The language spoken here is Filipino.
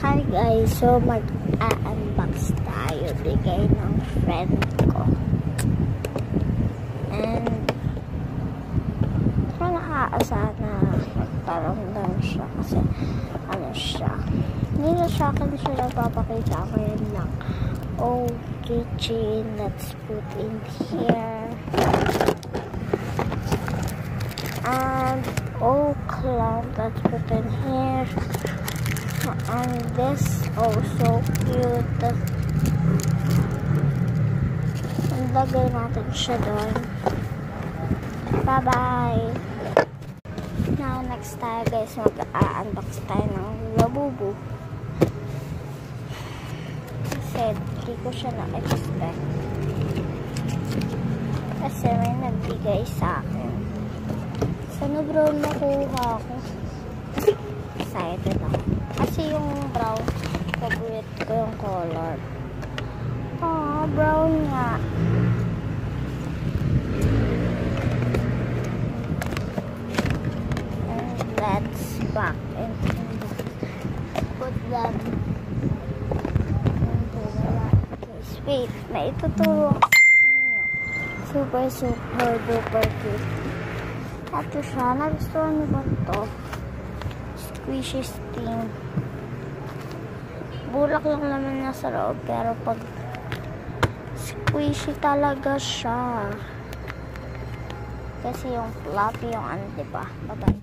Hi guys, so mag-unbox tayo, bigay ng friend ko. And parang nakaasahan na magparamdam siya kasi ano siya. Hindi na sa akin siya napapakita ko yun lang. Oh, keychain, let's put in here. And oh, clown, let's put in here. And this also cute. Lagay natin siya doon. Bye bye. Now next tayo guys, mag-unbox tayo ng Labubu. Kasi di ko siya na-expect. Kasi may nagbigay sa akin. Sana brown nakuha ko. Excited ako. Kasi yung brown, favorite ko yung color. Oh, brown nga. And let's back into put them into the light. Wait, may ituturo ako sa inyo. Super duper cute. Ito siya. Nagustuhan niyo ba ito? Squishy sting. Bulak lang naman niya sa loob, pero pag squishy talaga siya. Kasi yung floppy yung ano, diba? Bye-bye.